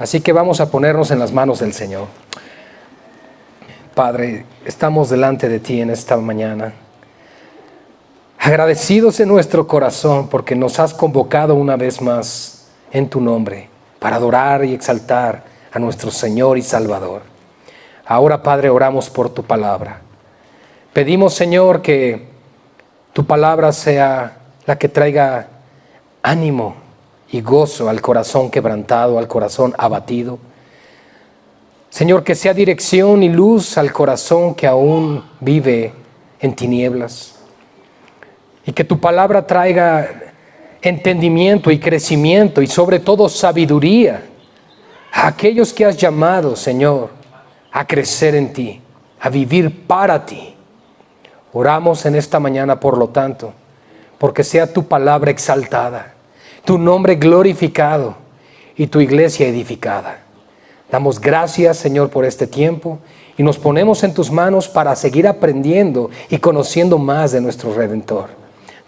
Así que vamos a ponernos en las manos del Señor. Padre, estamos delante de ti en esta mañana, agradecidos en nuestro corazón porque nos has convocado una vez más en tu nombre para adorar y exaltar a nuestro Señor y Salvador. Ahora, Padre, oramos por tu palabra. Pedimos, Señor, que tu palabra sea la que traiga ánimo y gozo al corazón quebrantado, al corazón abatido. Señor, que sea dirección y luz al corazón que aún vive en tinieblas. Y que tu palabra traiga entendimiento y crecimiento y sobre todo sabiduría a aquellos que has llamado, Señor, a crecer en ti, a vivir para ti. Oramos en esta mañana, por lo tanto, porque sea tu palabra exaltada, tu nombre glorificado y tu iglesia edificada. Damos gracias, Señor, por este tiempo y nos ponemos en tus manos para seguir aprendiendo y conociendo más de nuestro Redentor.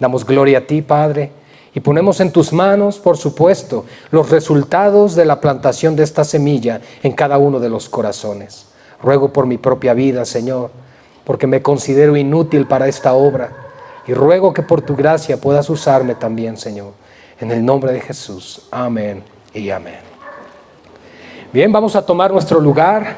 Damos gloria a ti, Padre, y ponemos en tus manos, por supuesto, los resultados de la plantación de esta semilla en cada uno de los corazones. Ruego por mi propia vida, Señor, porque me considero inútil para esta obra, y ruego que por tu gracia puedas usarme también, Señor. En el nombre de Jesús. Amén y amén. Bien, vamos a tomar nuestro lugar.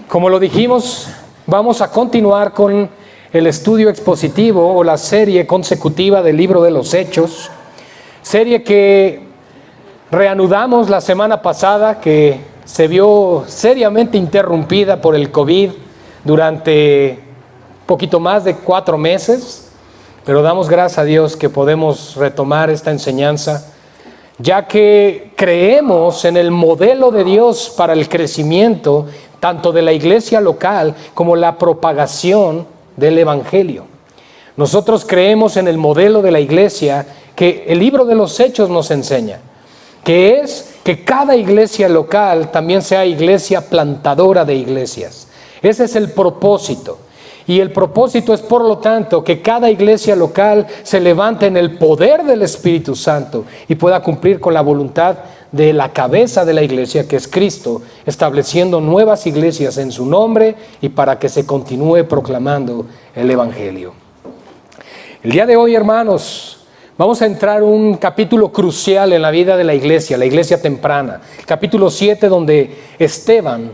Como lo dijimos, vamos a continuar con el estudio expositivo o la serie consecutiva del libro de los Hechos, serie que reanudamos la semana pasada, que se vio seriamente interrumpida por el COVID durante poquito más de 4 meses, pero damos gracias a Dios que podemos retomar esta enseñanza, ya que creemos en el modelo de Dios para el crecimiento tanto de la iglesia local como la propagación del Evangelio. Nosotros creemos en el modelo de la iglesia que el libro de los Hechos nos enseña, que es que cada iglesia local también sea iglesia plantadora de iglesias. Ese es el propósito. Y el propósito es, por lo tanto, que cada iglesia local se levante en el poder del Espíritu Santo y pueda cumplir con la voluntad de la cabeza de la iglesia, que es Cristo, estableciendo nuevas iglesias en su nombre y para que se continúe proclamando el Evangelio. El día de hoy, hermanos, vamos a entrar en un capítulo crucial en la vida de la iglesia temprana. Capítulo 7, donde Esteban,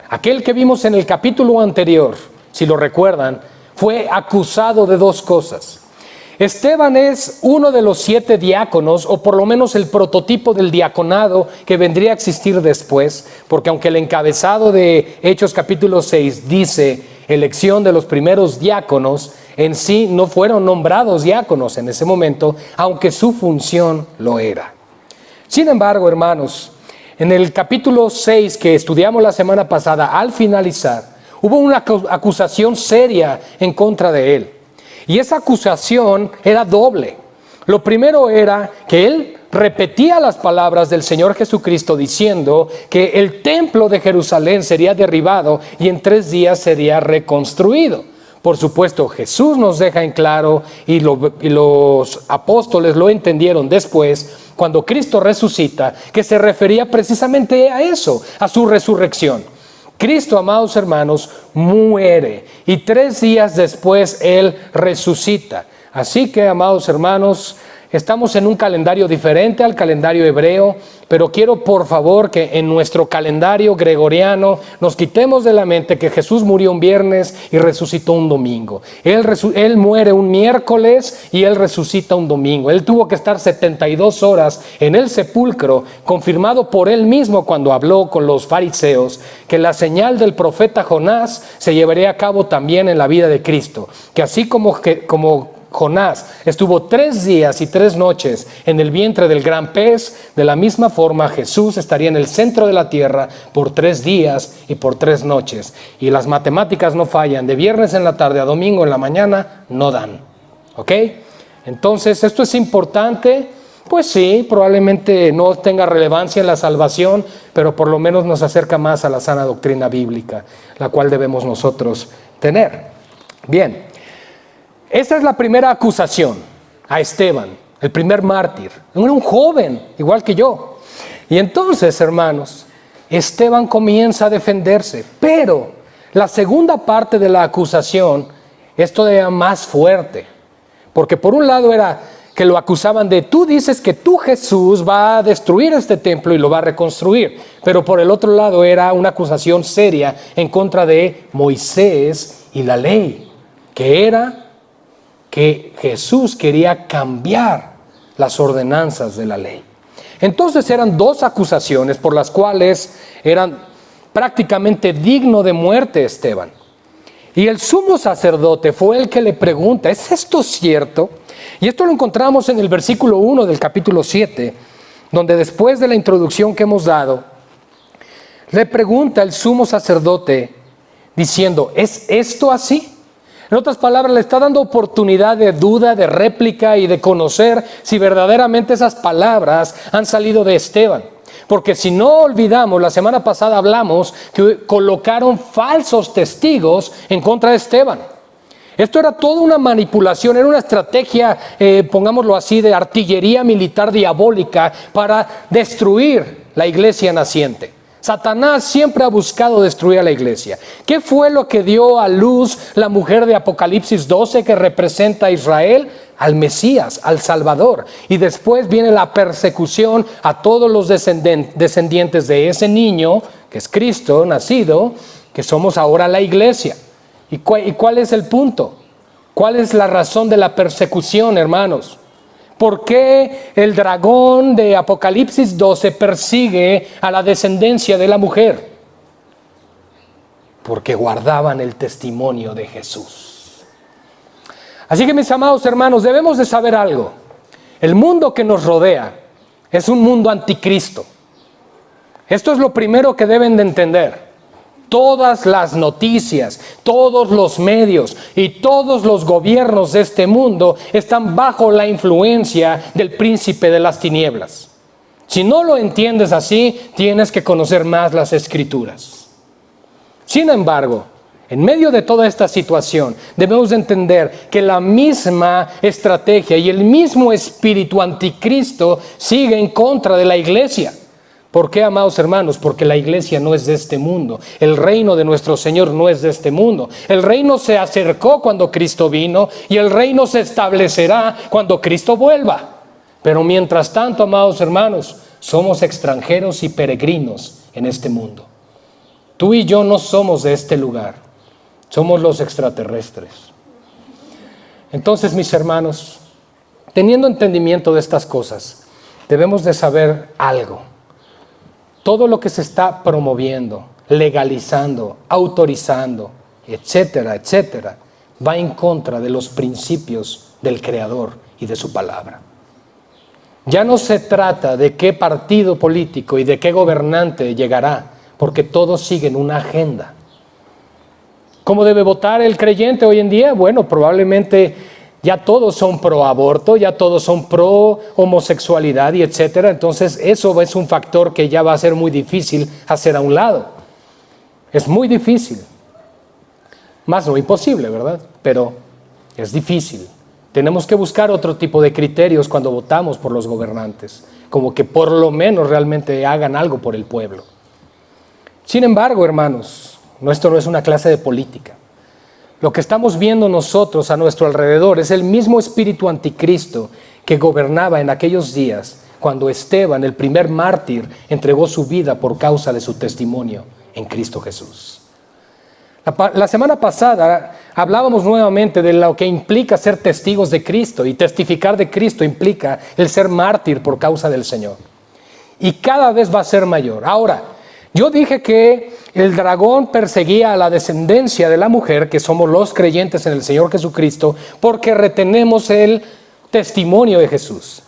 aquel que vimos en el capítulo anterior, si lo recuerdan, fue acusado de 2 cosas. Esteban es uno de los 7 diáconos, o por lo menos el prototipo del diaconado que vendría a existir después, porque aunque el encabezado de Hechos capítulo 6 dice elección de los primeros diáconos, en sí no fueron nombrados diáconos en ese momento, aunque su función lo era. Sin embargo, hermanos, en el capítulo 6 que estudiamos la semana pasada, al finalizar, hubo una acusación seria en contra de él. Y esa acusación era doble. Lo primero era que él repetía las palabras del Señor Jesucristo diciendo que el templo de Jerusalén sería derribado y en 3 días sería reconstruido. Por supuesto, Jesús nos deja en claro y los apóstoles lo entendieron después, cuando Cristo resucita, que se refería precisamente a eso, a su resurrección. Cristo, amados hermanos, muere y 3 días después Él resucita. Así que, amados hermanos, estamos en un calendario diferente al calendario hebreo, pero quiero por favor que en nuestro calendario gregoriano nos quitemos de la mente que Jesús murió un viernes y resucitó un domingo. Él muere un miércoles y Él resucita un domingo. Él tuvo que estar 72 horas en el sepulcro, confirmado por Él mismo cuando habló con los fariseos, que la señal del profeta Jonás se llevaría a cabo también en la vida de Cristo. Que así como Jonás estuvo 3 días y 3 noches en el vientre del gran pez, de la misma forma Jesús estaría en el centro de la tierra por 3 días y por 3 noches. Y las matemáticas no fallan, de viernes en la tarde a domingo en la mañana no dan. ¿Ok? Entonces, ¿esto es importante? Pues sí, probablemente no tenga relevancia en la salvación, pero por lo menos nos acerca más a la sana doctrina bíblica, la cual debemos nosotros tener. Bien. Esta es la primera acusación a Esteban, el primer mártir. Era un joven, igual que yo. Y entonces, hermanos, Esteban comienza a defenderse, pero la segunda parte de la acusación es todavía más fuerte, porque por un lado era que lo acusaban de, tú dices que tú, Jesús, va a destruir este templo y lo va a reconstruir, pero por el otro lado era una acusación seria en contra de Moisés y la ley, que era que Jesús quería cambiar las ordenanzas de la ley. Entonces eran dos acusaciones por las cuales eran prácticamente digno de muerte Esteban. Y el sumo sacerdote fue el que le pregunta, ¿es esto cierto? Y esto lo encontramos en el versículo 1 del capítulo 7, donde después de la introducción que hemos dado, le pregunta el sumo sacerdote diciendo, ¿es esto así? En otras palabras, le está dando oportunidad de duda, de réplica y de conocer si verdaderamente esas palabras han salido de Esteban. Porque si no olvidamos, la semana pasada hablamos que colocaron falsos testigos en contra de Esteban. Esto era toda una manipulación, era una estrategia, pongámoslo así, de artillería militar diabólica para destruir la iglesia naciente. Satanás siempre ha buscado destruir a la iglesia. ¿Qué fue lo que dio a luz la mujer de Apocalipsis 12 que representa a Israel? Al Mesías, al Salvador. Y después viene la persecución a todos los descendientes de ese niño, que es Cristo, nacido, que somos ahora la iglesia. ¿Y cuál es el punto? ¿Cuál es la razón de la persecución, hermanos? ¿Por qué el dragón de Apocalipsis 12 persigue a la descendencia de la mujer? Porque guardaban el testimonio de Jesús. Así que, mis amados hermanos, debemos de saber algo. El mundo que nos rodea es un mundo anticristo. Esto es lo primero que deben de entender. Todas las noticias, todos los medios y todos los gobiernos de este mundo están bajo la influencia del príncipe de las tinieblas. Si no lo entiendes así, tienes que conocer más las Escrituras. Sin embargo, en medio de toda esta situación, debemos entender que la misma estrategia y el mismo espíritu anticristo sigue en contra de la iglesia. ¿Por qué, amados hermanos? Porque la iglesia no es de este mundo. El reino de nuestro Señor no es de este mundo. El reino se acercó cuando Cristo vino y el reino se establecerá cuando Cristo vuelva. Pero mientras tanto, amados hermanos, somos extranjeros y peregrinos en este mundo. Tú y yo no somos de este lugar. Somos los extraterrestres. Entonces, mis hermanos, teniendo entendimiento de estas cosas, debemos de saber algo. Todo lo que se está promoviendo, legalizando, autorizando, etcétera, etcétera, va en contra de los principios del Creador y de su palabra. Ya no se trata de qué partido político y de qué gobernante llegará, porque todos siguen una agenda. ¿Cómo debe votar el creyente hoy en día? Bueno, probablemente ya todos son pro aborto, ya todos son pro homosexualidad y etcétera. Entonces eso es un factor que ya va a ser muy difícil hacer a un lado. Es muy difícil. Más no imposible, ¿verdad? Pero es difícil. Tenemos que buscar otro tipo de criterios cuando votamos por los gobernantes, como que por lo menos realmente hagan algo por el pueblo. Sin embargo, hermanos, esto no es una clase de política. Lo que estamos viendo nosotros a nuestro alrededor es el mismo espíritu anticristo que gobernaba en aquellos días cuando Esteban, el primer mártir, entregó su vida por causa de su testimonio en Cristo Jesús. La semana pasada hablábamos nuevamente de lo que implica ser testigos de Cristo, y testificar de Cristo implica el ser mártir por causa del Señor. Y cada vez va a ser mayor. Ahora, yo dije que el dragón perseguía a la descendencia de la mujer, que somos los creyentes en el Señor Jesucristo, porque retenemos el testimonio de Jesús.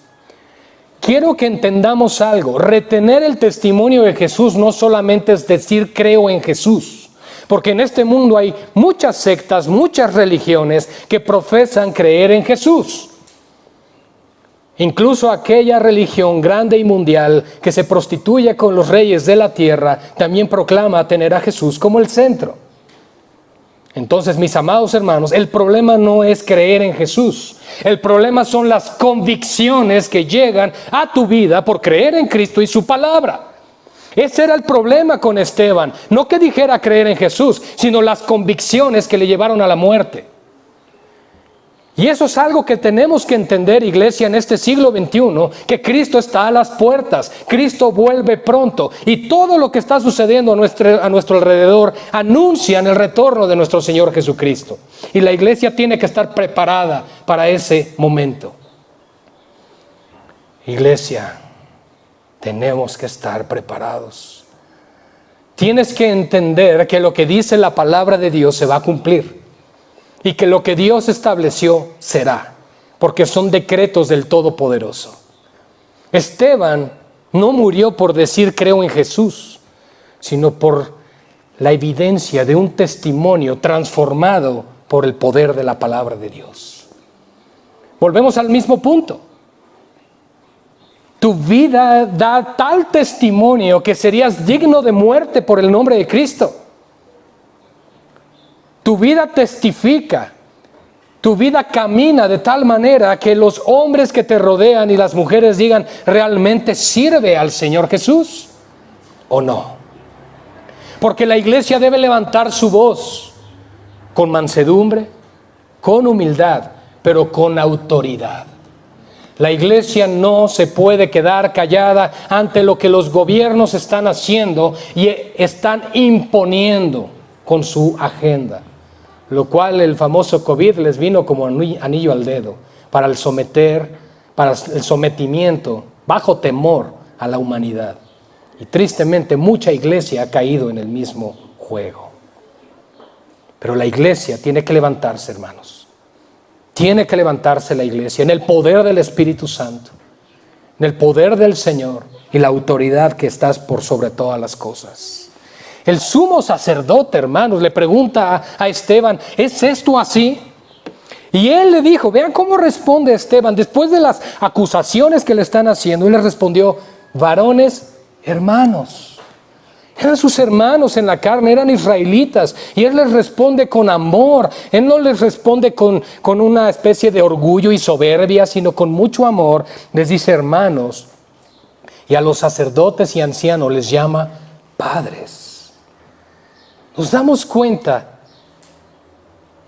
Quiero que entendamos algo. Retener el testimonio de Jesús no solamente es decir creo en Jesús, porque en este mundo hay muchas sectas, muchas religiones que profesan creer en Jesús. Incluso aquella religión grande y mundial que se prostituye con los reyes de la tierra también proclama tener a Jesús como el centro. Entonces, mis amados hermanos, el problema no es creer en Jesús. El problema son las convicciones que llegan a tu vida por creer en Cristo y su palabra. Ese era el problema con Esteban. No que dijera creer en Jesús, sino las convicciones que le llevaron a la muerte. Y eso es algo que tenemos que entender, iglesia, en este siglo XXI, que Cristo está a las puertas, Cristo vuelve pronto, y todo lo que está sucediendo a nuestro alrededor anuncian el retorno de nuestro Señor Jesucristo. Y la iglesia tiene que estar preparada para ese momento. Iglesia, tenemos que estar preparados. Tienes que entender que lo que dice la palabra de Dios se va a cumplir. Y que lo que Dios estableció será, porque son decretos del Todopoderoso. Esteban no murió por decir creo en Jesús, sino por la evidencia de un testimonio transformado por el poder de la palabra de Dios. Volvemos al mismo punto. Tu vida da tal testimonio que serías digno de muerte por el nombre de Cristo. Tu vida testifica, tu vida camina de tal manera que los hombres que te rodean y las mujeres digan, ¿realmente sirve al Señor Jesús o no? Porque la iglesia debe levantar su voz con mansedumbre, con humildad, pero con autoridad. La iglesia no se puede quedar callada ante lo que los gobiernos están haciendo y están imponiendo con su agenda. Lo cual el famoso COVID les vino como anillo al dedo para el sometimiento bajo temor a la humanidad. Y tristemente mucha iglesia ha caído en el mismo juego. Pero la iglesia tiene que levantarse, hermanos. Tiene que levantarse la iglesia en el poder del Espíritu Santo, en el poder del Señor y la autoridad que estás por sobre todas las cosas. El sumo sacerdote, hermanos, le pregunta a Esteban, ¿es esto así? Y él le dijo, vean cómo responde Esteban, después de las acusaciones que le están haciendo, él les respondió, varones, hermanos. Eran sus hermanos en la carne, eran israelitas, y él les responde con amor. Él no les responde con una especie de orgullo y soberbia, sino con mucho amor. Les dice hermanos, y a los sacerdotes y ancianos les llama padres. Nos damos cuenta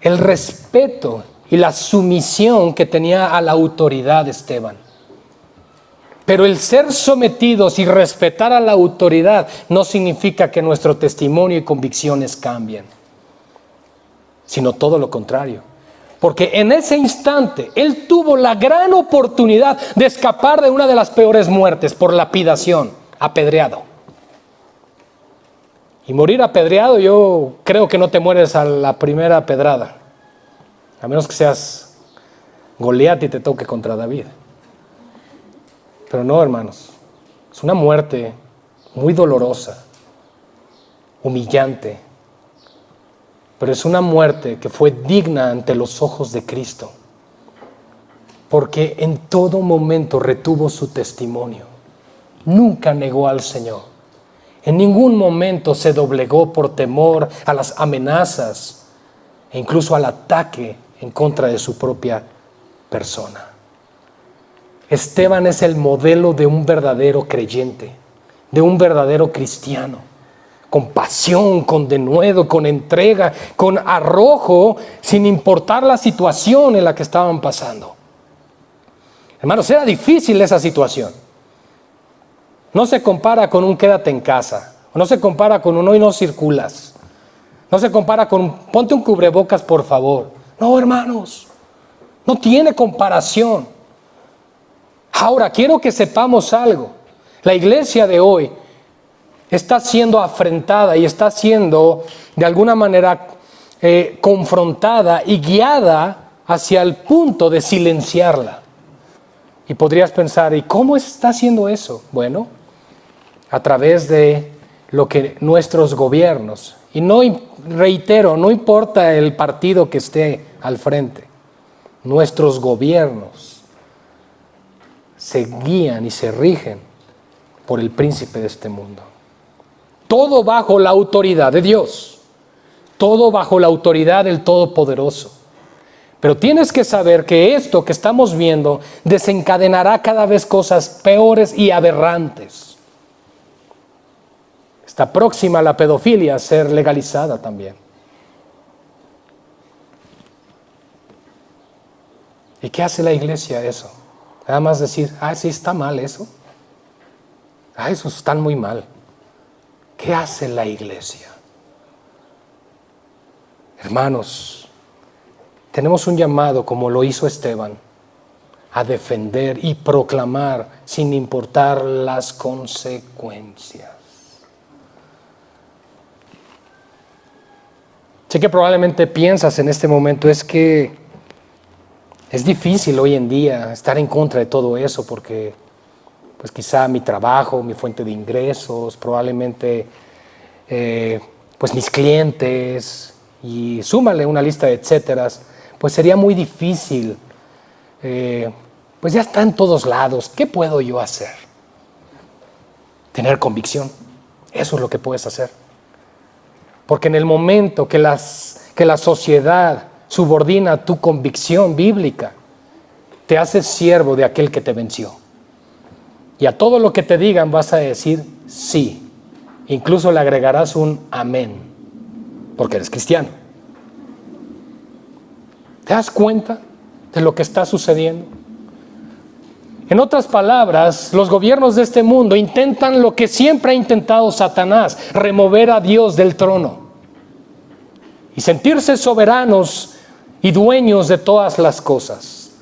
el respeto y la sumisión que tenía a la autoridad de Esteban. Pero el ser sometidos y respetar a la autoridad no significa que nuestro testimonio y convicciones cambien, sino todo lo contrario. Porque en ese instante él tuvo la gran oportunidad de escapar de una de las peores muertes por lapidación, apedreado. Y morir apedreado, yo creo que no te mueres a la primera pedrada, a menos que seas Goliat y te toque contra David. Pero no, hermanos, es una muerte muy dolorosa, humillante, pero es una muerte que fue digna ante los ojos de Cristo, porque en todo momento retuvo su testimonio, nunca negó al Señor. En ningún momento se doblegó por temor a las amenazas e incluso al ataque en contra de su propia persona. Esteban es el modelo de un verdadero creyente, de un verdadero cristiano, con pasión, con denuedo, con entrega, con arrojo, sin importar la situación en la que estaban pasando. Hermanos, era difícil esa situación. No se compara con un quédate en casa, no se compara con un hoy no circulas, no se compara con un ponte un cubrebocas por favor. No, hermanos, no tiene comparación. Ahora, quiero que sepamos algo. La iglesia de hoy está siendo afrentada y está siendo de alguna manera confrontada y guiada hacia el punto de silenciarla. Y podrías pensar, ¿y cómo está haciendo eso? Bueno, a través de lo que nuestros gobiernos, y no, reitero, no importa el partido que esté al frente, nuestros gobiernos se guían y se rigen por el príncipe de este mundo. Todo bajo la autoridad de Dios. todo bajo la autoridad del Todopoderoso. Pero tienes que saber que esto que estamos viendo desencadenará cada vez cosas peores y aberrantes. Está próxima la pedofilia a ser legalizada también. ¿Y qué hace la iglesia eso? Nada más decir, sí está mal eso. Eso está muy mal. ¿Qué hace la iglesia? Hermanos, tenemos un llamado, como lo hizo Esteban, a defender y proclamar sin importar las consecuencias. Sé que probablemente piensas en este momento, es que es difícil hoy en día estar en contra de todo eso porque pues quizá mi trabajo, mi fuente de ingresos, probablemente pues mis clientes y súmale una lista de etcéteras, pues sería muy difícil. Pues ya está en todos lados. ¿Qué puedo yo hacer? Tener convicción. Eso es lo que puedes hacer. Porque en el momento que la sociedad subordina tu convicción bíblica, te haces siervo de aquel que te venció. Y a todo lo que te digan vas a decir sí. Incluso le agregarás un amén, porque eres cristiano. ¿Te das cuenta de lo que está sucediendo? En otras palabras, los gobiernos de este mundo intentan lo que siempre ha intentado Satanás, remover a Dios del trono y sentirse soberanos y dueños de todas las cosas.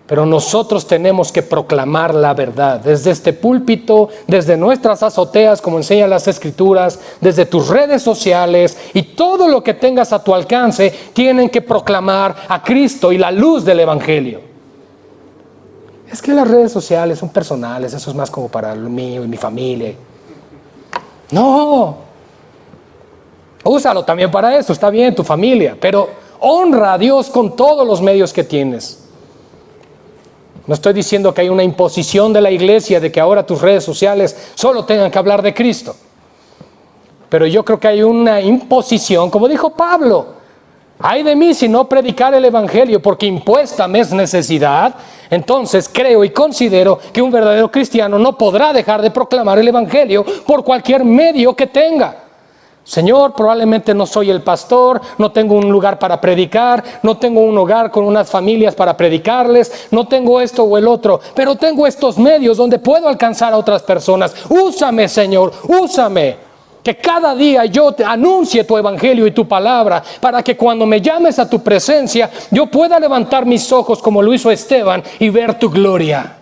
Pero nosotros tenemos que proclamar la verdad desde este púlpito, desde nuestras azoteas, como enseñan las Escrituras, desde tus redes sociales y todo lo que tengas a tu alcance, tienen que proclamar a Cristo y la luz del Evangelio. Es que las redes sociales son personales, eso es más como para lo mío y mi familia. No, úsalo también para eso, está bien, tu familia, pero honra a Dios con todos los medios que tienes. No estoy diciendo que hay una imposición de la iglesia de que ahora tus redes sociales solo tengan que hablar de Cristo. Pero yo creo que hay una imposición, como dijo Pablo, ay de mí si no predicar el evangelio, porque impuesta me es necesidad. Entonces creo y considero que un verdadero cristiano no podrá dejar de proclamar el evangelio por cualquier medio que tenga. Señor, probablemente no soy el pastor, no tengo un lugar para predicar, no tengo un hogar con unas familias para predicarles, no tengo esto o el otro, pero tengo estos medios donde puedo alcanzar a otras personas. Úsame, Señor, úsame. Que cada día yo te anuncie tu evangelio y tu palabra, para que cuando me llames a tu presencia, yo pueda levantar mis ojos como lo hizo Esteban y ver tu gloria.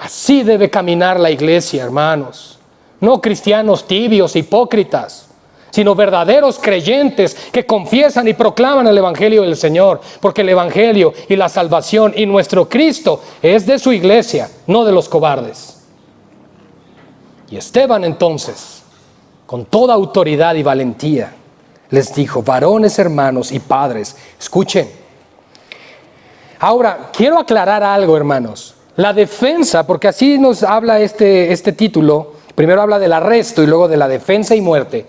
Así debe caminar la iglesia, hermanos. No cristianos tibios, hipócritas, sino verdaderos creyentes que confiesan y proclaman el evangelio del Señor, porque el evangelio y la salvación y nuestro Cristo es de su iglesia, no de los cobardes. Y Esteban entonces, con toda autoridad y valentía, les dijo: varones, hermanos y padres, escuchen. Ahora, quiero aclarar algo, hermanos. La defensa, porque así nos habla este título. Primero habla del arresto y luego de la defensa y muerte.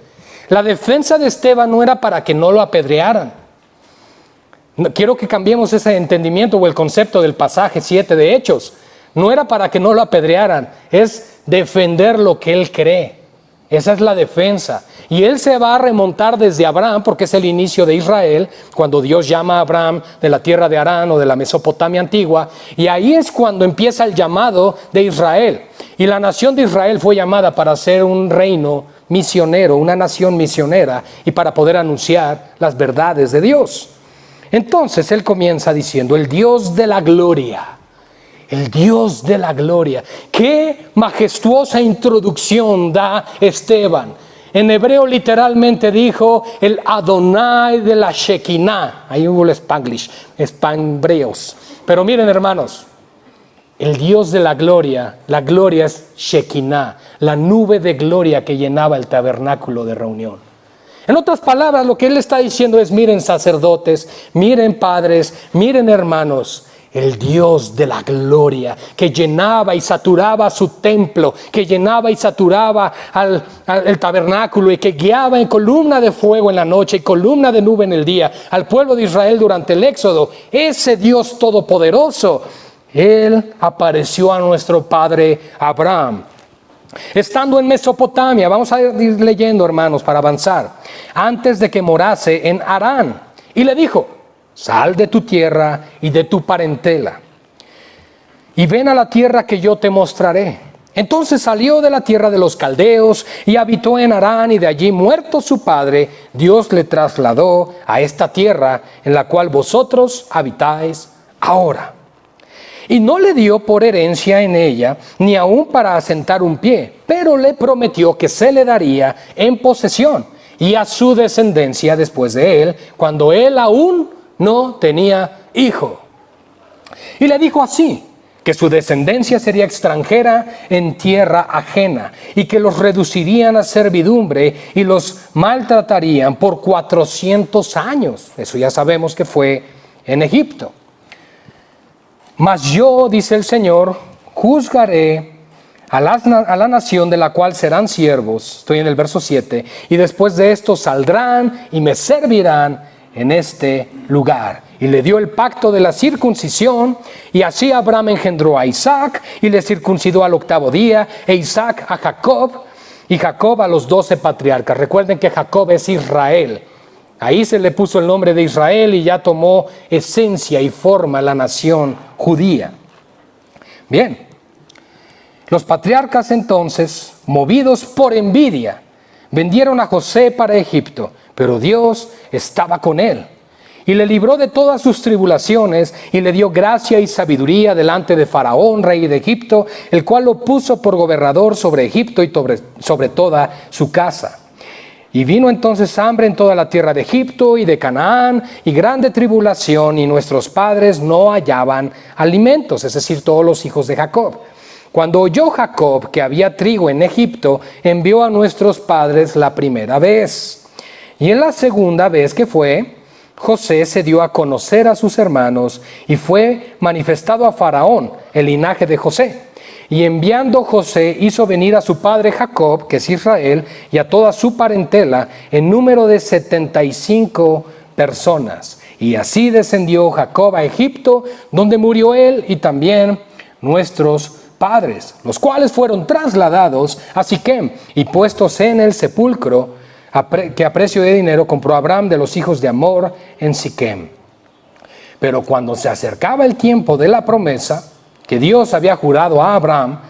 La defensa de Esteban no era para que no lo apedrearan. Quiero que cambiemos ese entendimiento o el concepto del pasaje 7 de Hechos. No era para que no lo apedrearan, es defender lo que él cree. Esa es la defensa. Y él se va a remontar desde Abraham, porque es el inicio de Israel, cuando Dios llama a Abraham de la tierra de Harán o de la Mesopotamia antigua, y ahí es cuando empieza el llamado de Israel. Y la nación de Israel fue llamada para ser un reino misionero, una nación misionera, y para poder anunciar las verdades de Dios. Entonces él comienza diciendo: el Dios de la gloria. El Dios de la gloria. Qué majestuosa introducción da Esteban. En hebreo literalmente dijo el Adonai de la Shekinah. Ahí hubo el Spanglish, Spanbreos. Pero miren, hermanos, el Dios de la gloria es Shekinah, la nube de gloria que llenaba el tabernáculo de reunión. En otras palabras, lo que él está diciendo es: miren sacerdotes, miren padres, miren hermanos, el Dios de la gloria, que llenaba y saturaba su templo, que llenaba y saturaba el tabernáculo y que guiaba en columna de fuego en la noche y columna de nube en el día al pueblo de Israel durante el éxodo. Ese Dios todopoderoso, Él apareció a nuestro padre Abraham. Estando en Mesopotamia, vamos a ir leyendo, hermanos, para avanzar, antes de que morase en Harán, y le dijo: sal de tu tierra y de tu parentela, y ven a la tierra que yo te mostraré. Entonces salió de la tierra de los caldeos y habitó en Harán, y de allí, muerto su padre, Dios le trasladó a esta tierra en la cual vosotros habitáis ahora. Y no le dio por herencia en ella, ni aun para asentar un pie, pero le prometió que se le daría en posesión y a su descendencia después de él, cuando él aún no tenía hijo. Y le dijo así: que su descendencia sería extranjera en tierra ajena, y que los reducirían a servidumbre y los maltratarían por 400 años. Eso ya sabemos que fue en Egipto. Mas yo, dice el Señor, juzgaré a la nación de la cual serán siervos. Estoy en el verso 7. Y después de esto saldrán y me servirán en este lugar. Y le dio el pacto de la circuncisión, y así Abraham engendró a Isaac y le circuncidó al 8º día, e Isaac a Jacob, y Jacob a los 12 patriarcas. Recuerden que Jacob es Israel. Ahí se le puso el nombre de Israel y ya tomó esencia y forma la nación judía. Bien, los patriarcas entonces, movidos por envidia, vendieron a José para Egipto, pero Dios estaba con él y le libró de todas sus tribulaciones y le dio gracia y sabiduría delante de Faraón, rey de Egipto, el cual lo puso por gobernador sobre Egipto y sobre toda su casa. Y vino entonces hambre en toda la tierra de Egipto y de Canaán, y grande tribulación, y nuestros padres no hallaban alimentos, es decir, todos los hijos de Jacob. Cuando oyó Jacob que había trigo en Egipto, envió a nuestros padres la primera vez. Y en la segunda vez que fue, José se dio a conocer a sus hermanos, y fue manifestado a Faraón el linaje de José. Y enviando José hizo venir a su padre Jacob, que es Israel, y a toda su parentela, en número de 75 personas. Y así descendió Jacob a Egipto, donde murió él y también nuestros padres, los cuales fueron trasladados a Siquem y puestos en el sepulcro que a precio de dinero compró Abraham de los hijos de Hamor en Siquem. Pero cuando se acercaba el tiempo de la promesa que Dios había jurado a Abraham,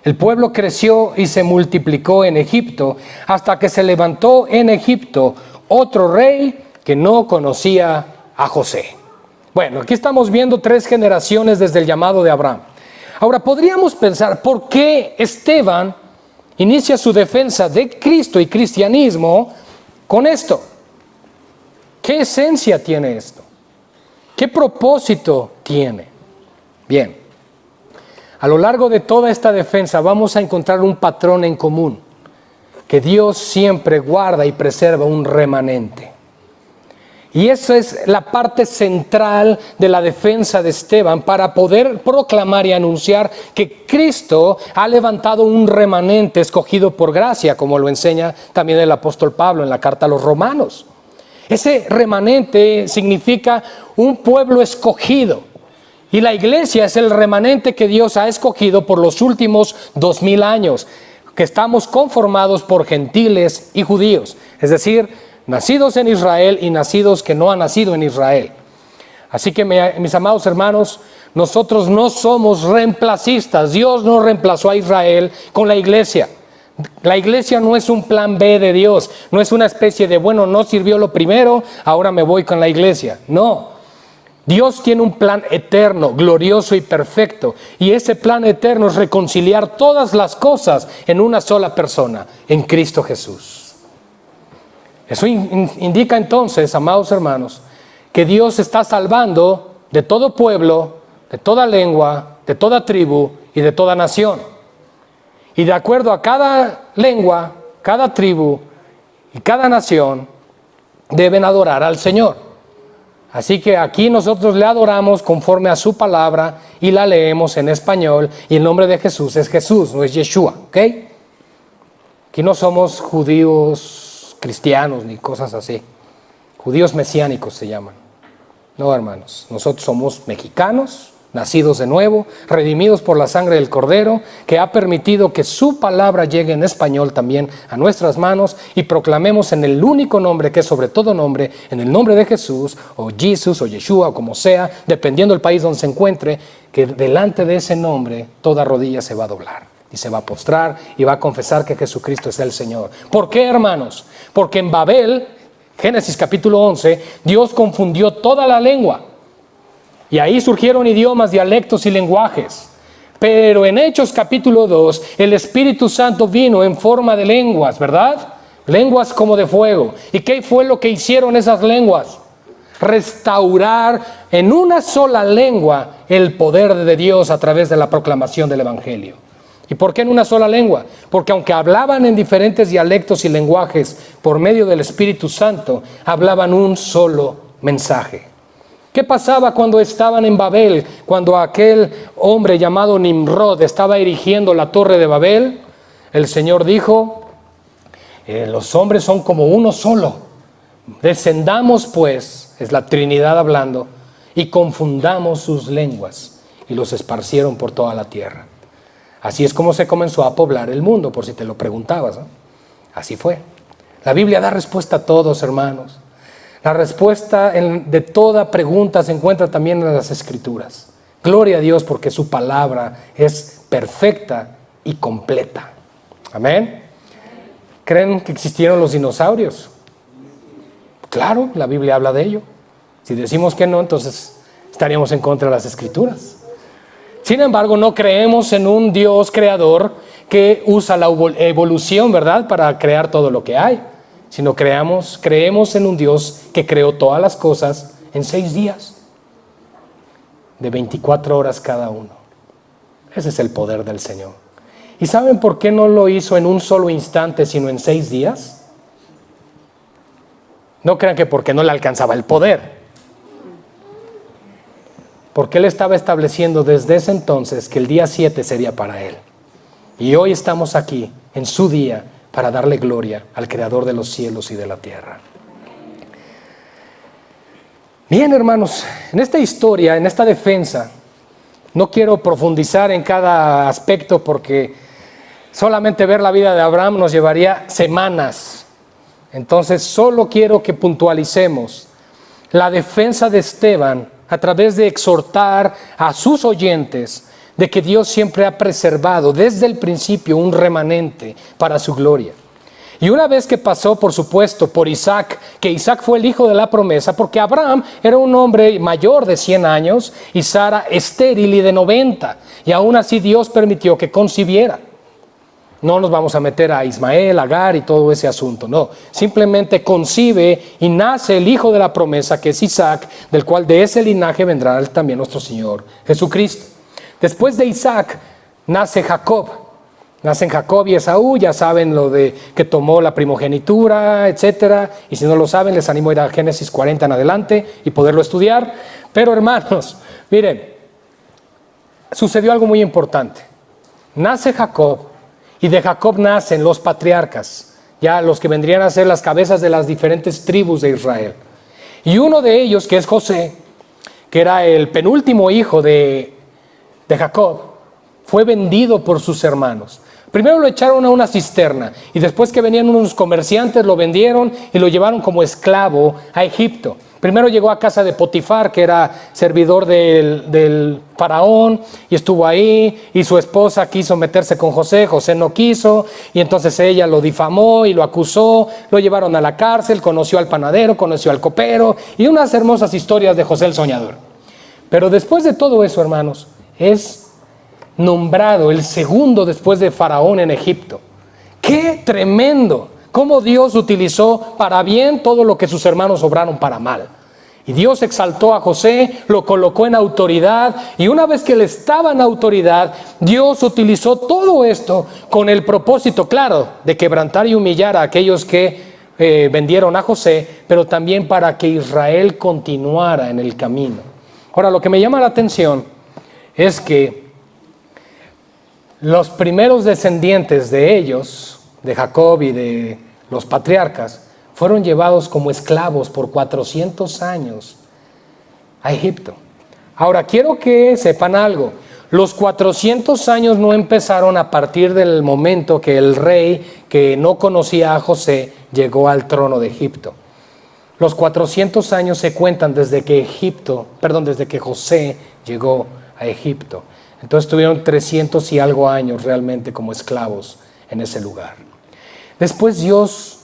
el pueblo creció y se multiplicó en Egipto, hasta que se levantó en Egipto otro rey que no conocía a José. Bueno, aquí estamos viendo 3 generaciones desde el llamado de Abraham. Ahora, podríamos pensar, ¿por qué Esteban inicia su defensa de Cristo y cristianismo con esto? ¿Qué esencia tiene esto? ¿Qué propósito tiene? Bien. A lo largo de toda esta defensa vamos a encontrar un patrón en común, que Dios siempre guarda y preserva un remanente. Y esa es la parte central de la defensa de Esteban para poder proclamar y anunciar que Cristo ha levantado un remanente escogido por gracia, como lo enseña también el apóstol Pablo en la carta a los Romanos. Ese remanente significa un pueblo escogido. Y la iglesia es el remanente que Dios ha escogido por los últimos 2000 años, que estamos conformados por gentiles y judíos, es decir, nacidos en Israel y nacidos que no han nacido en Israel. Así que mis amados hermanos, nosotros no somos reemplacistas. Dios no reemplazó a Israel con la iglesia. La iglesia no es un plan B de Dios, no es una especie de, bueno, no sirvió lo primero, ahora me voy con la iglesia. No. Dios tiene un plan eterno, glorioso y perfecto, y ese plan eterno es reconciliar todas las cosas en una sola persona, en Cristo Jesús. Eso indica entonces, amados hermanos, que Dios está salvando de todo pueblo, de toda lengua, de toda tribu y de toda nación. Y de acuerdo a cada lengua, cada tribu y cada nación, deben adorar al Señor. Así que aquí nosotros le adoramos conforme a su palabra y la leemos en español, y el nombre de Jesús es Jesús, no es Yeshua, ¿ok? Aquí no somos judíos cristianos ni cosas así. Judíos mesiánicos se llaman. No, hermanos, nosotros somos mexicanos, nacidos de nuevo, redimidos por la sangre del Cordero, que ha permitido que su palabra llegue en español también a nuestras manos, y proclamemos en el único nombre que es sobre todo nombre, en el nombre de Jesús, o Jesús, o Yeshua, o como sea, dependiendo del país donde se encuentre, que delante de ese nombre toda rodilla se va a doblar y se va a postrar y va a confesar que Jesucristo es el Señor. ¿Por qué, hermanos? Porque en Babel, Génesis capítulo 11, Dios confundió toda la lengua. Y ahí surgieron idiomas, dialectos y lenguajes. Pero en Hechos capítulo 2, el Espíritu Santo vino en forma de lenguas, ¿verdad? Lenguas como de fuego. ¿Y qué fue lo que hicieron esas lenguas? Restaurar en una sola lengua el poder de Dios a través de la proclamación del Evangelio. ¿Y por qué en una sola lengua? Porque aunque hablaban en diferentes dialectos y lenguajes por medio del Espíritu Santo, hablaban un solo mensaje. ¿Qué pasaba cuando estaban en Babel? Cuando aquel hombre llamado Nimrod estaba erigiendo la torre de Babel, el Señor dijo, los hombres son como uno solo. Descendamos pues, es la Trinidad hablando, y confundamos sus lenguas. Y los esparcieron por toda la tierra. Así es como se comenzó a poblar el mundo, por si te lo preguntabas, ¿no? Así fue. La Biblia da respuesta a todos, hermanos. La respuesta de toda pregunta se encuentra también en las Escrituras. Gloria a Dios porque su palabra es perfecta y completa. Amén. ¿Creen que existieron los dinosaurios? Claro, la Biblia habla de ello. Si decimos que no, entonces estaríamos en contra de las Escrituras. Sin embargo, no creemos en un Dios creador que usa la evolución, ¿verdad?, para crear todo lo que hay. Sino creemos en un Dios que creó todas las cosas en 6 días, de 24 horas cada uno. Ese es el poder del Señor. ¿Y saben por qué no lo hizo en un solo instante, sino en 6 días? No crean que porque no le alcanzaba el poder. Porque Él estaba estableciendo desde ese entonces que el día 7 sería para Él. Y hoy estamos aquí, en su día, para darle gloria al Creador de los cielos y de la tierra. Bien, hermanos, en esta historia, en esta defensa, no quiero profundizar en cada aspecto porque solamente ver la vida de Abraham nos llevaría semanas. Entonces, solo quiero que puntualicemos la defensa de Esteban a través de exhortar a sus oyentes de que Dios siempre ha preservado desde el principio un remanente para su gloria. Y una vez que pasó, por supuesto, por Isaac, que Isaac fue el hijo de la promesa, porque Abraham era un hombre mayor de 100 años y Sara estéril y de 90, y aún así Dios permitió que concibiera. No nos vamos a meter a Ismael, Agar y todo ese asunto, no. Simplemente concibe y nace el hijo de la promesa, que es Isaac, del cual de ese linaje vendrá también nuestro Señor Jesucristo. Después de Isaac nace Jacob. Nacen Jacob y Esaú, ya saben lo de que tomó la primogenitura, etcétera. Y si no lo saben, les animo a ir a Génesis 40 en adelante y poderlo estudiar. Pero hermanos, miren, sucedió algo muy importante. Nace Jacob y de Jacob nacen los patriarcas, ya los que vendrían a ser las cabezas de las diferentes tribus de Israel. Y uno de ellos, que es José, que era el penúltimo hijo de Jacob, fue vendido por sus hermanos. Primero lo echaron a una cisterna y después que venían unos comerciantes lo vendieron y lo llevaron como esclavo a Egipto. Primero llegó a casa de Potifar, que era servidor del faraón, y estuvo ahí, y su esposa quiso meterse con José, José no quiso, y entonces ella lo difamó y lo acusó, lo llevaron a la cárcel, conoció al panadero, conoció al copero, y unas hermosas historias de José el soñador. Pero después de todo eso, hermanos, es nombrado el segundo después de Faraón en Egipto. ¡Qué tremendo! Cómo Dios utilizó para bien todo lo que sus hermanos obraron para mal. Y Dios exaltó a José, lo colocó en autoridad, y una vez que él estaba en autoridad, Dios utilizó todo esto con el propósito, claro, de quebrantar y humillar a aquellos que vendieron a José, pero también para que Israel continuara en el camino. Ahora, lo que me llama la atención es que los primeros descendientes de ellos, de Jacob y de los patriarcas, fueron llevados como esclavos por 400 años a Egipto. Ahora, quiero que sepan algo. Los 400 años no empezaron a partir del momento que el rey que no conocía a José llegó al trono de Egipto. Los 400 años se cuentan desde que José llegó a Egipto. Entonces tuvieron 300 y algo años realmente como esclavos en ese lugar. Después Dios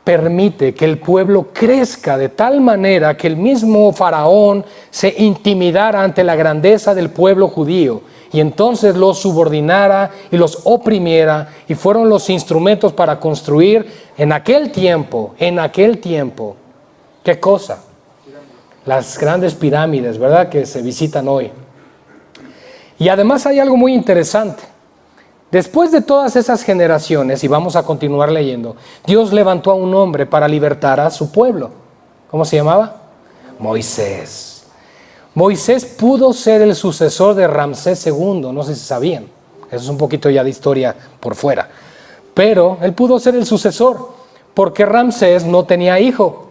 permite que el pueblo crezca de tal manera que el mismo faraón se intimidara ante la grandeza del pueblo judío y entonces los subordinara y los oprimiera, y fueron los instrumentos para construir en aquel tiempo, ¿qué cosa? Las grandes pirámides, ¿verdad? Que se visitan hoy. Y además hay algo muy interesante. Después de todas esas generaciones, y vamos a continuar leyendo, Dios levantó a un hombre para libertar a su pueblo. ¿Cómo se llamaba? Moisés. Moisés pudo ser el sucesor de Ramsés II, no sé si sabían. Eso es un poquito ya de historia por fuera. Pero él pudo ser el sucesor, porque Ramsés no tenía hijo.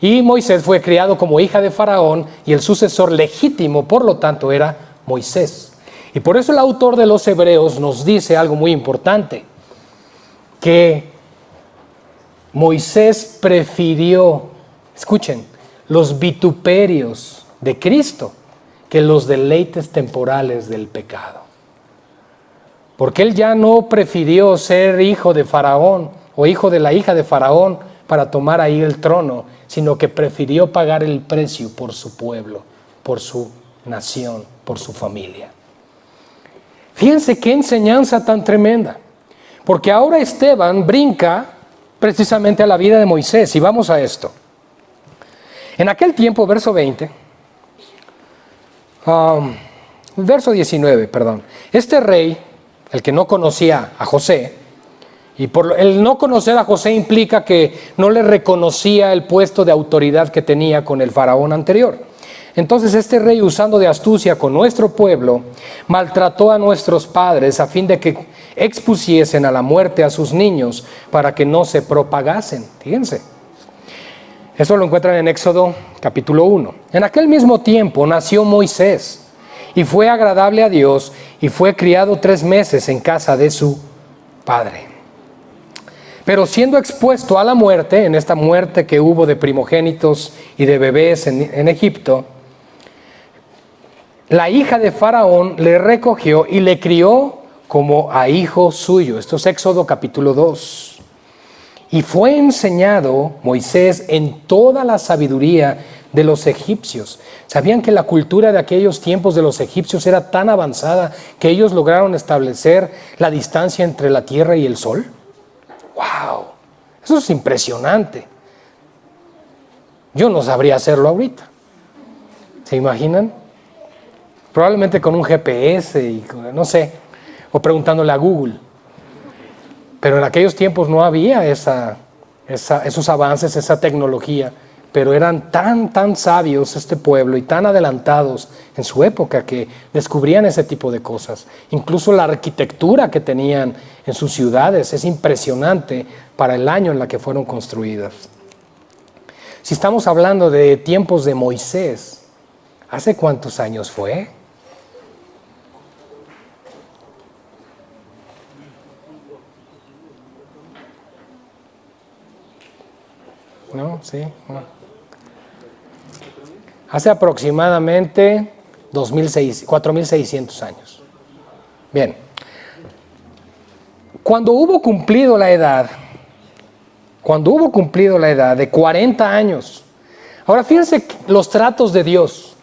Y Moisés fue criado como hija de Faraón, y el sucesor legítimo, por lo tanto, era Moisés. Y por eso el autor de los Hebreos nos dice algo muy importante, que Moisés prefirió, escuchen, los vituperios de Cristo que los deleites temporales del pecado. Porque él ya no prefirió ser hijo de Faraón o hijo de la hija de Faraón para tomar ahí el trono, sino que prefirió pagar el precio por su pueblo, por su nación, por su familia. Fíjense qué enseñanza tan tremenda, porque ahora Esteban brinca precisamente a la vida de Moisés, y vamos a esto. En aquel tiempo, verso 19, este rey, el que no conocía a José, y por el no conocer a José implica que no le reconocía el puesto de autoridad que tenía con el faraón anterior. Entonces este rey, usando de astucia con nuestro pueblo, maltrató a nuestros padres a fin de que expusiesen a la muerte a sus niños para que no se propagasen. Fíjense. Eso lo encuentran en Éxodo capítulo 1. En aquel mismo tiempo nació Moisés y fue agradable a Dios y fue criado 3 meses en casa de su padre. Pero siendo expuesto a la muerte, en esta muerte que hubo de primogénitos y de bebés en Egipto, la hija de Faraón le recogió y le crió como a hijo suyo. Esto es Éxodo capítulo 2. Y fue enseñado Moisés en toda la sabiduría de los egipcios. ¿Sabían que la cultura de aquellos tiempos de los egipcios era tan avanzada que ellos lograron establecer la distancia entre la tierra y el sol? ¡Wow! Eso es impresionante. Yo no sabría hacerlo ahorita. ¿Se imaginan? Probablemente con un GPS y no sé, o preguntándole a Google. Pero en aquellos tiempos no había esos avances, esa tecnología, pero eran tan sabios este pueblo y tan adelantados en su época que descubrían ese tipo de cosas. Incluso la arquitectura que tenían en sus ciudades es impresionante para el año en la que fueron construidas. Si estamos hablando de tiempos de Moisés, ¿hace cuántos años fue? ¿No? Sí. No. Hace aproximadamente 4.600 años. Bien. Cuando hubo cumplido la edad de 40 años, ahora fíjense los tratos de Dios.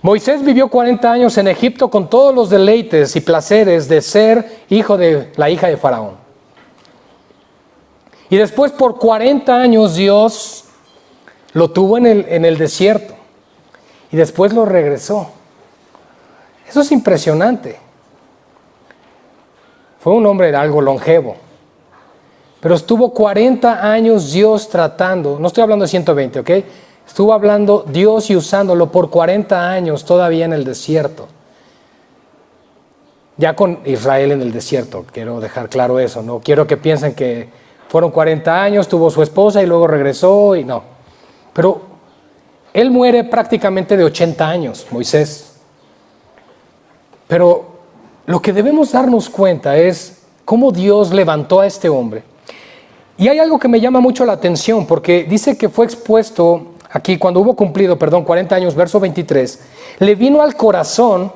Moisés vivió 40 años en Egipto con todos los deleites y placeres de ser hijo de la hija de Faraón. Y después por 40 años Dios lo tuvo en el desierto. Y después lo regresó. Eso es impresionante. Fue un hombre algo longevo. Pero estuvo 40 años Dios tratando, no estoy hablando de 120, ¿ok? Estuvo hablando Dios y usándolo por 40 años todavía en el desierto. Ya con Israel en el desierto, quiero dejar claro eso, no quiero que piensen que fueron 40 años, tuvo su esposa y luego regresó y no. Pero él muere prácticamente de 80 años, Moisés. Pero lo que debemos darnos cuenta es cómo Dios levantó a este hombre. Y hay algo que me llama mucho la atención, porque dice que fue expuesto aquí, cuando hubo cumplido, 40 años, verso 23, le vino al corazón,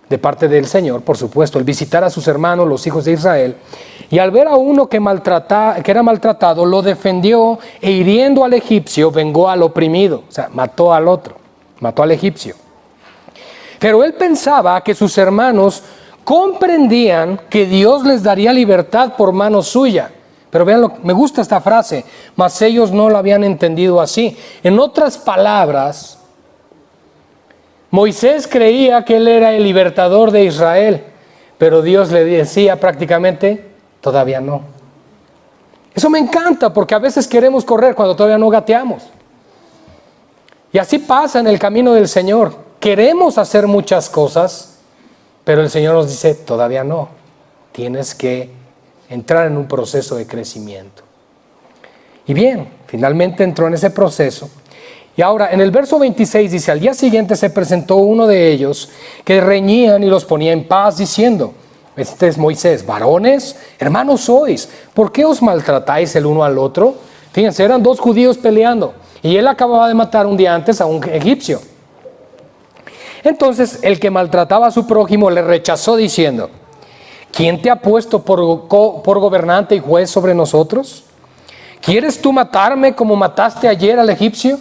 de parte del Señor, por supuesto, el visitar a sus hermanos, los hijos de Israel, y al ver a uno que era maltratado, lo defendió e hiriendo al egipcio, vengó al oprimido, o sea, mató al otro, mató al egipcio. Pero él pensaba que sus hermanos comprendían que Dios les daría libertad por mano suya. Pero vean, me gusta esta frase, mas ellos no lo habían entendido así. En otras palabras, Moisés creía que él era el libertador de Israel, pero Dios le decía prácticamente, todavía no. Eso me encanta, porque a veces queremos correr cuando todavía no gateamos. Y así pasa en el camino del Señor. Queremos hacer muchas cosas, pero el Señor nos dice, todavía no. Tienes que entrar en un proceso de crecimiento. Y bien, finalmente entró en ese proceso. Y ahora en el verso 26 dice, al día siguiente se presentó uno de ellos que reñían y los ponía en paz diciendo, este es Moisés, varones, hermanos sois, ¿por qué os maltratáis el uno al otro? Fíjense, eran dos judíos peleando y él acababa de matar un día antes a un egipcio. Entonces el que maltrataba a su prójimo le rechazó diciendo, ¿quién te ha puesto por gobernante y juez sobre nosotros? ¿Quieres tú matarme como mataste ayer al egipcio?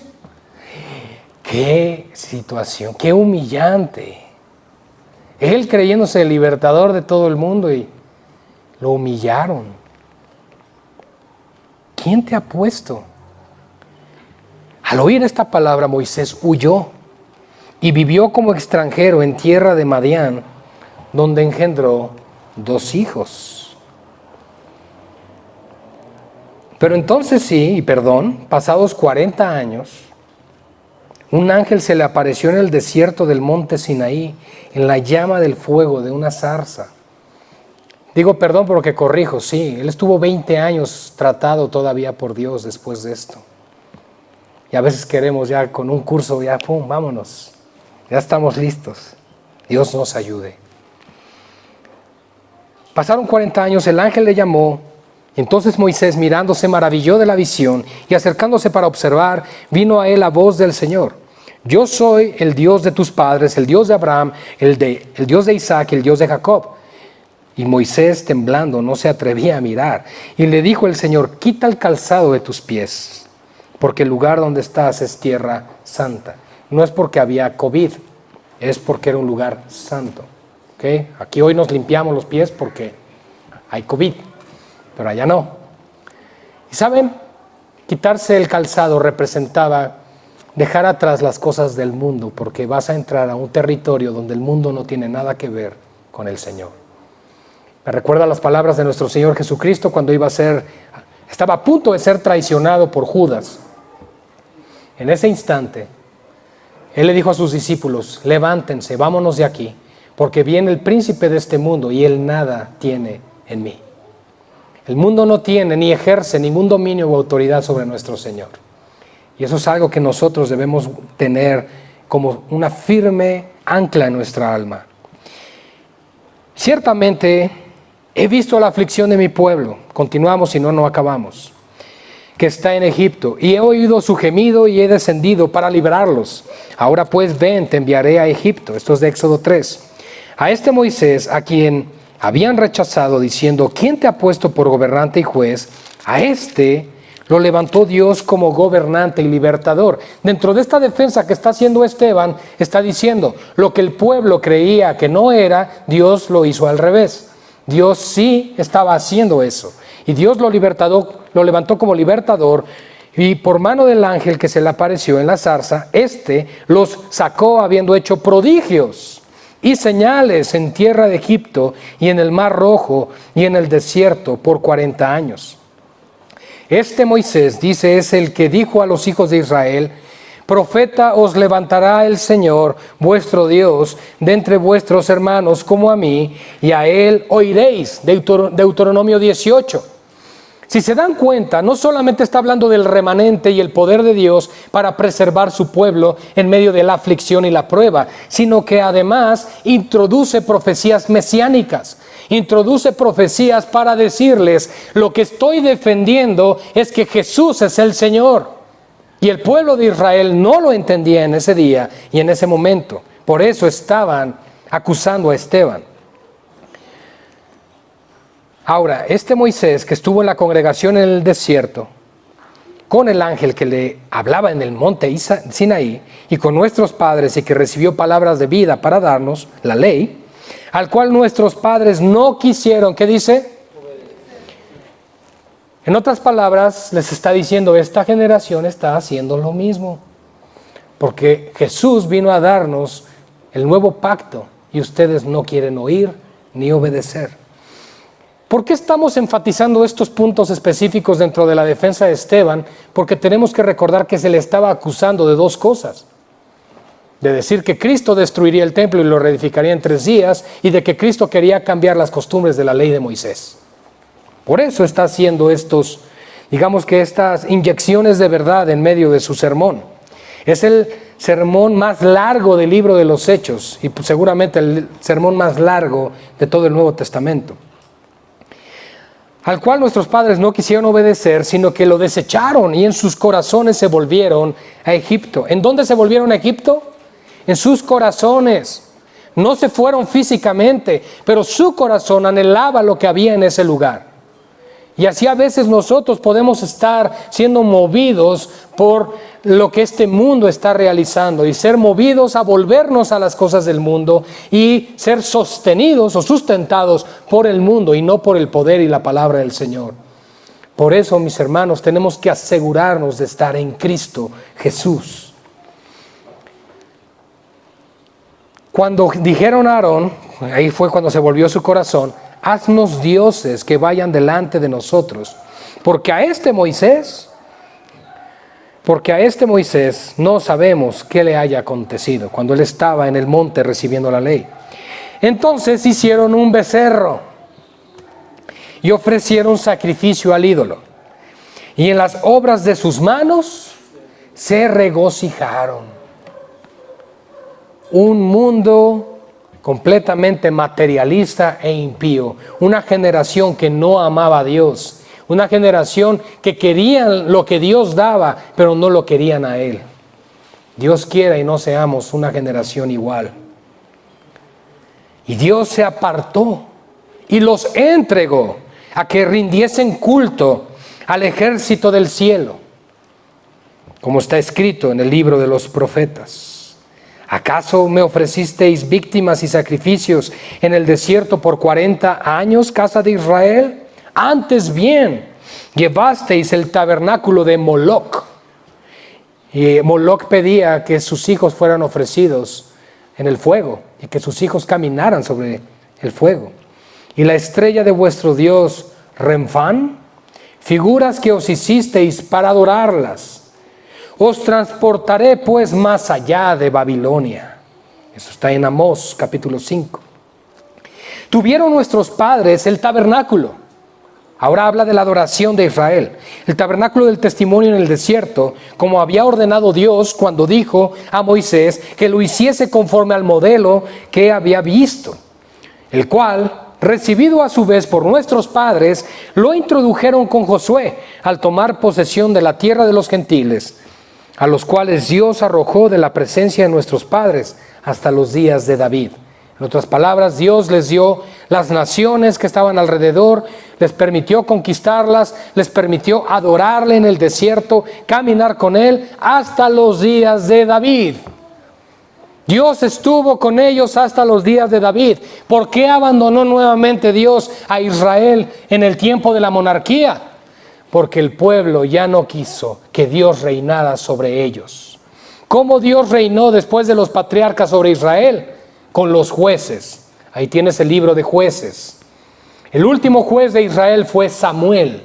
¡Qué situación! ¡Qué humillante! Él creyéndose el libertador de todo el mundo y lo humillaron. ¿Quién te ha puesto? Al oír esta palabra, Moisés huyó y vivió como extranjero en tierra de Madián, donde engendró 2 hijos. Pero entonces sí, y perdón, pasados 40 años, un ángel se le apareció en el desierto del monte Sinaí, en la llama del fuego de una zarza. Digo perdón porque corrijo, sí, él estuvo 20 años tratado todavía por Dios después de esto. Y a veces queremos ya con un curso, ya pum, vámonos, ya estamos listos. Dios nos ayude. Pasaron 40 años, el ángel le llamó. Entonces Moisés, mirando, se maravilló de la visión y acercándose para observar, vino a él la voz del Señor. Yo soy el Dios de tus padres, el Dios de Abraham, el Dios de Isaac, el Dios de Jacob. Y Moisés, temblando, no se atrevía a mirar. Y le dijo el Señor, quita el calzado de tus pies, porque el lugar donde estás es tierra santa. No es porque había COVID, es porque era un lugar santo. ¿Okay? Aquí hoy nos limpiamos los pies porque hay COVID, pero allá no. Y saben, quitarse el calzado representaba dejar atrás las cosas del mundo, porque vas a entrar a un territorio donde el mundo no tiene nada que ver con el Señor. Me recuerda las palabras de nuestro Señor Jesucristo cuando estaba a punto de ser traicionado por Judas. En ese instante, Él le dijo a sus discípulos, levántense, vámonos de aquí, porque viene el príncipe de este mundo y él nada tiene en mí. El mundo no tiene ni ejerce ningún dominio o autoridad sobre nuestro Señor. Y eso es algo que nosotros debemos tener como una firme ancla en nuestra alma. Ciertamente he visto la aflicción de mi pueblo, continuamos si no, no acabamos, que está en Egipto, y he oído su gemido y he descendido para librarlos. Ahora pues ven, te enviaré a Egipto. Esto es de Éxodo 3. A este Moisés, a quien habían rechazado diciendo, ¿quién te ha puesto por gobernante y juez? A este lo levantó Dios como gobernante y libertador. Dentro de esta defensa que está haciendo Esteban, está diciendo, lo que el pueblo creía que no era, Dios lo hizo al revés. Dios sí estaba haciendo eso. Y Dios lo levantó como libertador, y por mano del ángel que se le apareció en la zarza, los sacó habiendo hecho prodigios y señales en tierra de Egipto y en el mar Rojo y en el desierto por 40 años. Este Moisés, dice, es el que dijo a los hijos de Israel: profeta os levantará el Señor, vuestro Dios, de entre vuestros hermanos como a mí, y a él oiréis. Deuteronomio 18. Si se dan cuenta, no solamente está hablando del remanente y el poder de Dios para preservar su pueblo en medio de la aflicción y la prueba, sino que además introduce profecías mesiánicas, introduce profecías para decirles: lo que estoy defendiendo es que Jesús es el Señor. Y el pueblo de Israel no lo entendía en ese día y en ese momento. Por eso estaban acusando a Esteban. Ahora, este Moisés que estuvo en la congregación en el desierto, con el ángel que le hablaba en el monte Sinaí, y con nuestros padres, y que recibió palabras de vida para darnos la ley, al cual nuestros padres no quisieron, ¿qué dice? En otras palabras, les está diciendo: esta generación está haciendo lo mismo, porque Jesús vino a darnos el nuevo pacto y ustedes no quieren oír ni obedecer. ¿Por qué estamos enfatizando estos puntos específicos dentro de la defensa de Esteban? Porque tenemos que recordar que se le estaba acusando de dos cosas: de decir que Cristo destruiría el templo y lo reedificaría en 3 días, y de que Cristo quería cambiar las costumbres de la ley de Moisés. Por eso está haciendo estas inyecciones de verdad en medio de su sermón. Es el sermón más largo del libro de los Hechos, y seguramente el sermón más largo de todo el Nuevo Testamento, al cual nuestros padres no quisieron obedecer, sino que lo desecharon, y en sus corazones se volvieron a Egipto. ¿En dónde se volvieron a Egipto? En sus corazones. No se fueron físicamente, pero su corazón anhelaba lo que había en ese lugar. Y así a veces nosotros podemos estar siendo movidos por lo que este mundo está realizando, y ser movidos a volvernos a las cosas del mundo, y ser sostenidos o sustentados por el mundo y no por el poder y la palabra del Señor. Por eso, mis hermanos, tenemos que asegurarnos de estar en Cristo Jesús. Cuando dijeron a Aarón, ahí fue cuando se volvió su corazón: haznos dioses que vayan delante de nosotros, porque a este Moisés no sabemos qué le haya acontecido cuando él estaba en el monte recibiendo la ley. Entonces hicieron un becerro y ofrecieron sacrificio al ídolo, y en las obras de sus manos se regocijaron. Un mundo completamente materialista e impío, una generación que no amaba a Dios, una generación que querían lo que Dios daba, pero no lo querían a Él. Dios quiera y no seamos una generación igual. Y Dios se apartó y los entregó a que rindiesen culto al ejército del cielo, como está escrito en el libro de los profetas. ¿Acaso me ofrecisteis víctimas y sacrificios en el desierto por 40 años, casa de Israel? Antes bien, llevasteis el tabernáculo de Moloc. Y Moloc pedía que sus hijos fueran ofrecidos en el fuego, y que sus hijos caminaran sobre el fuego. Y la estrella de vuestro Dios, Renfán, figuras que os hicisteis para adorarlas. Os transportaré pues más allá de Babilonia. Eso está en Amós capítulo 5. Tuvieron nuestros padres el tabernáculo. Ahora habla de la adoración de Israel. El tabernáculo del testimonio en el desierto, como había ordenado Dios cuando dijo a Moisés que lo hiciese conforme al modelo que había visto, el cual, recibido a su vez por nuestros padres, lo introdujeron con Josué al tomar posesión de la tierra de los gentiles, a los cuales Dios arrojó de la presencia de nuestros padres hasta los días de David. En otras palabras, Dios les dio las naciones que estaban alrededor, les permitió conquistarlas, les permitió adorarle en el desierto, caminar con Él hasta los días de David. Dios estuvo con ellos hasta los días de David. ¿Por qué abandonó nuevamente Dios a Israel en el tiempo de la monarquía? Porque el pueblo ya no quiso que Dios reinara sobre ellos. ¿Cómo Dios reinó después de los patriarcas sobre Israel? Con los jueces. Ahí tienes el libro de Jueces. El último juez de Israel fue Samuel.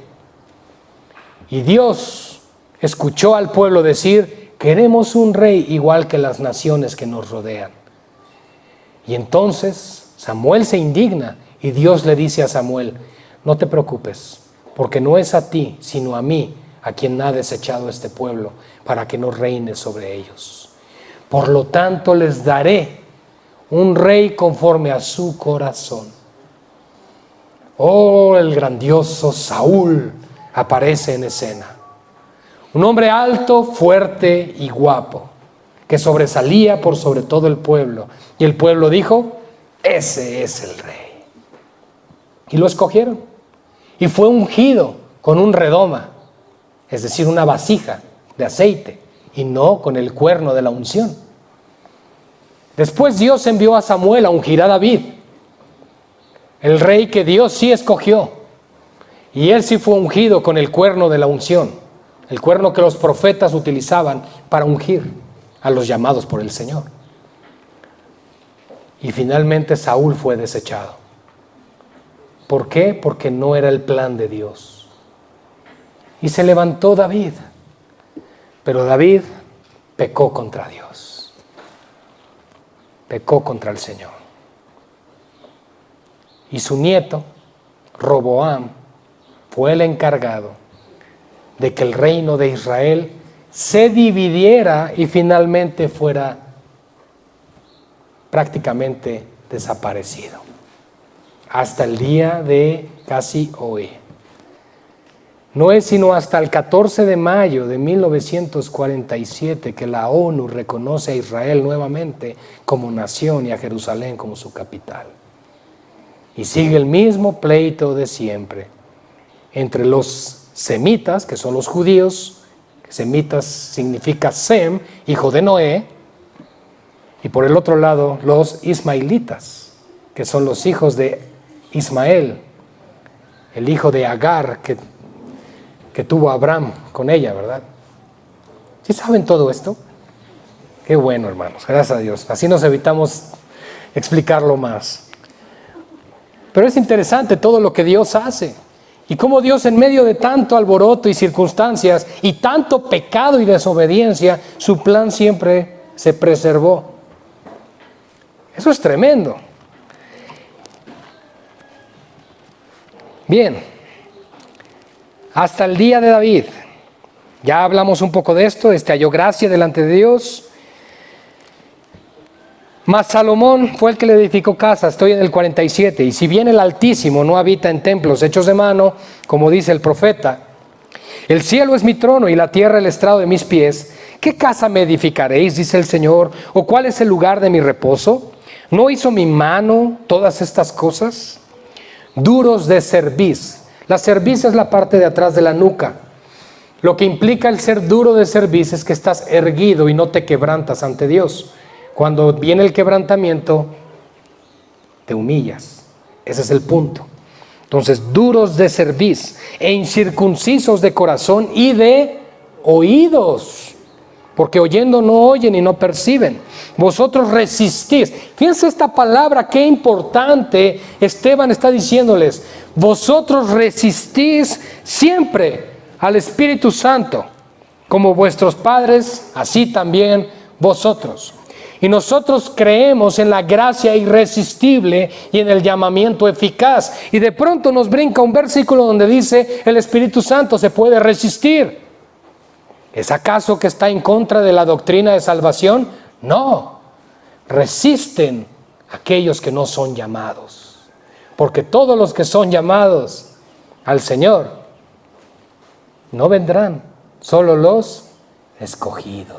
Y Dios escuchó al pueblo decir: queremos un rey igual que las naciones que nos rodean. Y entonces Samuel se indigna y Dios le dice a Samuel: no te preocupes, porque no es a ti, sino a mí, a quien ha desechado este pueblo, para que no reine sobre ellos. Por lo tanto, les daré un rey conforme a su corazón. Oh, el grandioso Saúl aparece en escena. Un hombre alto, fuerte y guapo, que sobresalía por sobre todo el pueblo. Y el pueblo dijo: ese es el rey. Y lo escogieron. Y fue ungido con un redoma, es decir, una vasija de aceite, y no con el cuerno de la unción. Después Dios envió a Samuel a ungir a David, el rey que Dios sí escogió. Y él sí fue ungido con el cuerno de la unción, el cuerno que los profetas utilizaban para ungir a los llamados por el Señor. Y finalmente Saúl fue desechado. ¿Por qué? Porque no era el plan de Dios. Y se levantó David, pero David pecó contra Dios, pecó contra el Señor. Y su nieto, Roboam, fue el encargado de que el reino de Israel se dividiera y finalmente fuera prácticamente desaparecido, hasta el día de casi hoy. No es sino hasta el 14 de mayo de 1947 que la ONU reconoce a Israel nuevamente como nación y a Jerusalén como su capital. Y sigue el mismo pleito de siempre entre los semitas, que son los judíos. Semitas significa Sem, hijo de Noé, y por el otro lado los ismaelitas, que son los hijos de Ismael, el hijo de Agar que tuvo Abraham con ella, ¿verdad? ¿Sí saben todo esto? Qué bueno, hermanos, gracias a Dios. Así nos evitamos explicarlo más. Pero es interesante todo lo que Dios hace. Y cómo Dios, en medio de tanto alboroto y circunstancias y tanto pecado y desobediencia, su plan siempre se preservó. Eso es tremendo. Bien, hasta el día de David. Ya hablamos un poco de esto, halló gracia delante de Dios. Mas Salomón fue el que le edificó casa, estoy en el 47, y si bien el Altísimo no habita en templos hechos de mano, como dice el profeta, el cielo es mi trono y la tierra el estrado de mis pies, ¿qué casa me edificaréis, dice el Señor? ¿O cuál es el lugar de mi reposo? ¿No hizo mi mano todas estas cosas? Duros de cerviz. La cerviz es la parte de atrás de la nuca. Lo que implica el ser duro de cerviz es que estás erguido y no te quebrantas ante Dios. Cuando viene el quebrantamiento, te humillas. Ese es el punto. Entonces, duros de cerviz e incircuncisos de corazón y de oídos, porque oyendo no oyen y no perciben. Vosotros resistís. Fíjense esta palabra, qué importante. Esteban está diciéndoles: vosotros resistís siempre al Espíritu Santo, como vuestros padres, así también vosotros. Y nosotros creemos en la gracia irresistible y en el llamamiento eficaz. Y de pronto nos brinca un versículo donde dice: el Espíritu Santo se puede resistir. ¿Es acaso que está en contra de la doctrina de salvación? No. Resisten aquellos que no son llamados. Porque todos los que son llamados al Señor no vendrán, solo los escogidos.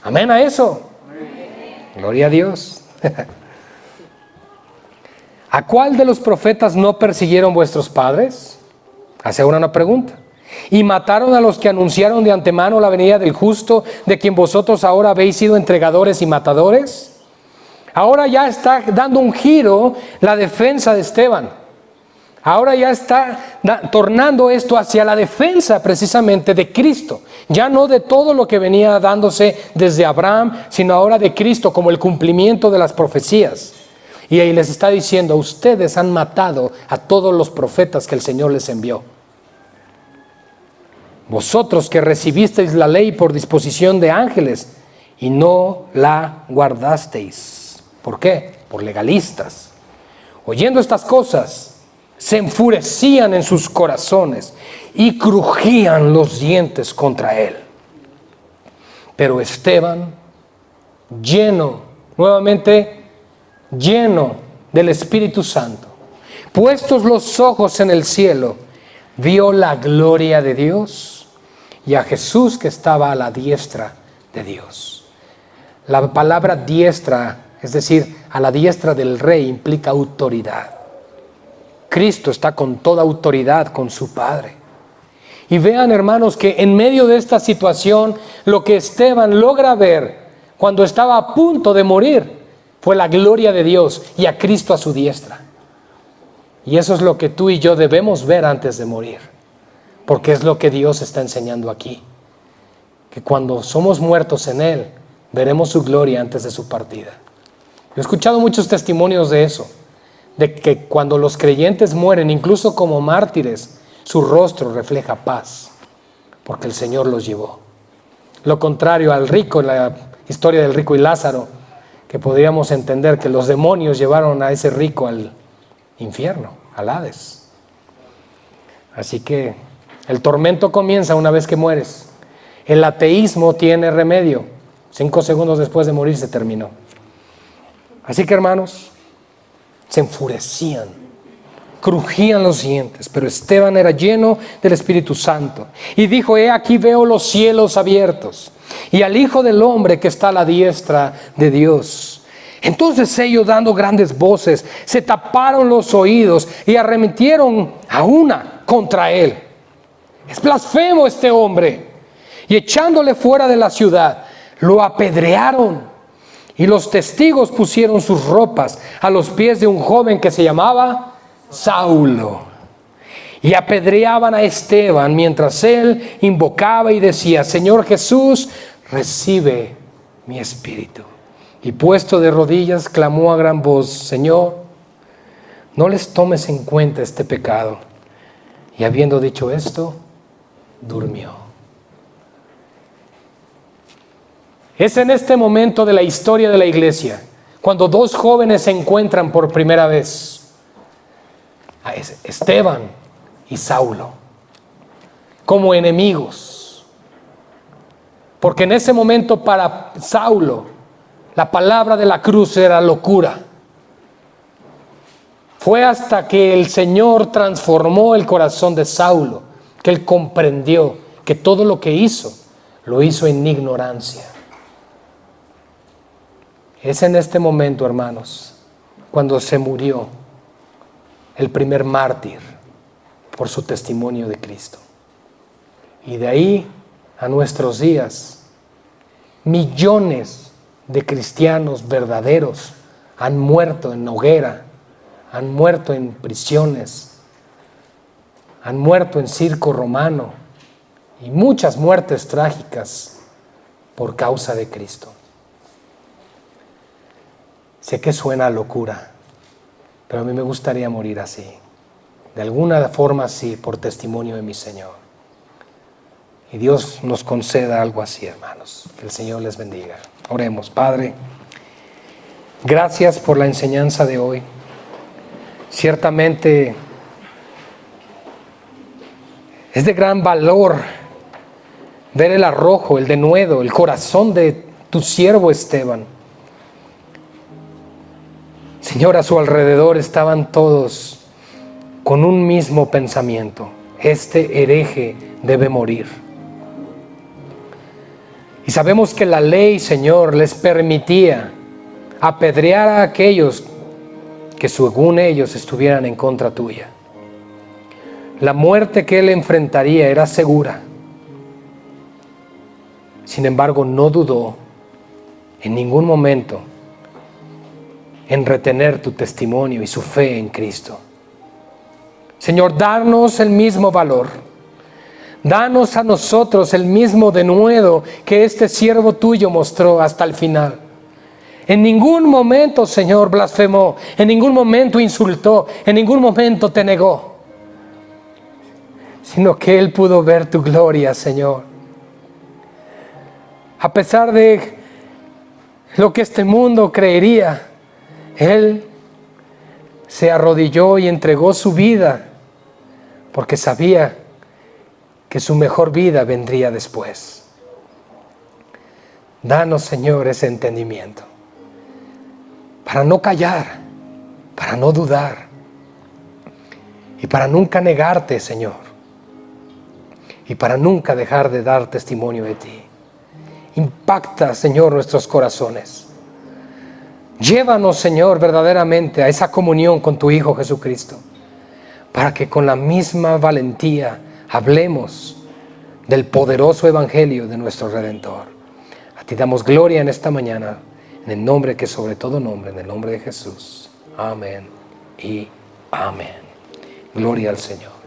Amén a eso. Amén. Gloria a Dios. ¿A cuál de los profetas no persiguieron vuestros padres? Hace ahora una pregunta. Y mataron a los que anunciaron de antemano la venida del justo, de quien vosotros ahora habéis sido entregadores y matadores. Ahora ya está dando un giro la defensa de Esteban. Ahora ya está tornando esto hacia la defensa precisamente de Cristo. Ya no de todo lo que venía dándose desde Abraham, sino ahora de Cristo como el cumplimiento de las profecías. Y ahí les está diciendo: ustedes han matado a todos los profetas que el Señor les envió. vosotros que recibisteis la ley por disposición de ángeles y no la guardasteis. ¿Por qué? Por legalistas. Oyendo estas cosas, se enfurecían en sus corazones y crujían los dientes contra él. Pero Esteban, nuevamente lleno del Espíritu Santo, puestos los ojos en el cielo, vio la gloria de Dios y a Jesús que estaba a la diestra de Dios. La palabra diestra, es decir, a la diestra del rey, implica autoridad. Cristo está con toda autoridad con su Padre. Y vean, hermanos, que en medio de esta situación, lo que Esteban logra ver cuando estaba a punto de morir fue la gloria de Dios y a Cristo a su diestra. Y eso es lo que tú y yo debemos ver antes de morir, porque es lo que Dios está enseñando aquí, que cuando somos muertos en Él, veremos su gloria antes de su partida. Yo he escuchado muchos testimonios de eso, de que cuando los creyentes mueren, incluso como mártires, su rostro refleja paz, porque el Señor los llevó. Lo contrario al rico, en la historia del rico y Lázaro, que podríamos entender que los demonios llevaron a ese rico al infierno, al Hades. Así que el tormento comienza una vez que mueres. El ateísmo tiene remedio. 5 segundos después de morir se terminó. Así que, hermanos, se enfurecían, crujían los dientes, pero Esteban era lleno del Espíritu Santo y dijo: he aquí veo los cielos abiertos y al Hijo del Hombre que está a la diestra de Dios. Entonces ellos, dando grandes voces, se taparon los oídos y arremetieron a una contra él: es blasfemo este hombre. Y echándole fuera de la ciudad, lo apedrearon. Y los testigos pusieron sus ropas a los pies de un joven que se llamaba Saulo. Y apedreaban a Esteban mientras él invocaba y decía: Señor Jesús, recibe mi espíritu. Y puesto de rodillas, clamó a gran voz: Señor, no les tomes en cuenta este pecado. Y habiendo dicho esto, durmió. Es en este momento de la historia de la iglesia cuando dos jóvenes se encuentran por primera vez: Esteban y Saulo, como enemigos. Porque en ese momento para Saulo la palabra de la cruz era locura. Fue hasta que el Señor transformó el corazón de Saulo que él comprendió que todo lo que hizo, lo hizo en ignorancia. Es en este momento, hermanos, cuando se murió el primer mártir por su testimonio de Cristo. Y de ahí a nuestros días, millones de cristianos verdaderos han muerto en hoguera, han muerto en prisiones, han muerto en circo romano y muchas muertes trágicas por causa de Cristo. Sé que suena a locura, pero a mí me gustaría morir así, de alguna forma así, por testimonio de mi Señor. Y Dios nos conceda algo así, hermanos. Que el Señor les bendiga. Oremos. Padre, gracias por la enseñanza de hoy. Ciertamente es de gran valor ver el arrojo, el denuedo, el corazón de tu siervo Esteban. Señor, a su alrededor estaban todos con un mismo pensamiento: este hereje debe morir. Y sabemos que la ley, Señor, les permitía apedrear a aquellos que según ellos estuvieran en contra tuya. La muerte que él enfrentaría era segura. Sin embargo, no dudó en ningún momento en retener tu testimonio y su fe en Cristo. Señor, danos el mismo valor. Danos a nosotros el mismo denuedo que este siervo tuyo mostró hasta el final. En ningún momento, Señor, blasfemó, en ningún momento insultó, en ningún momento te negó, sino que Él pudo ver tu gloria, Señor. A pesar de lo que este mundo creería, Él se arrodilló y entregó su vida porque sabía que su mejor vida vendría después. Danos, Señor, ese entendimiento para no callar, para no dudar y para nunca negarte, Señor, y para nunca dejar de dar testimonio de ti. Impacta, Señor, nuestros corazones. Llévanos, Señor, verdaderamente a esa comunión con tu Hijo Jesucristo, para que con la misma valentía hablemos del poderoso evangelio de nuestro Redentor. A ti damos gloria en esta mañana, en el nombre que sobre todo nombre, en el nombre de Jesús. Amén y amén. Gloria al Señor.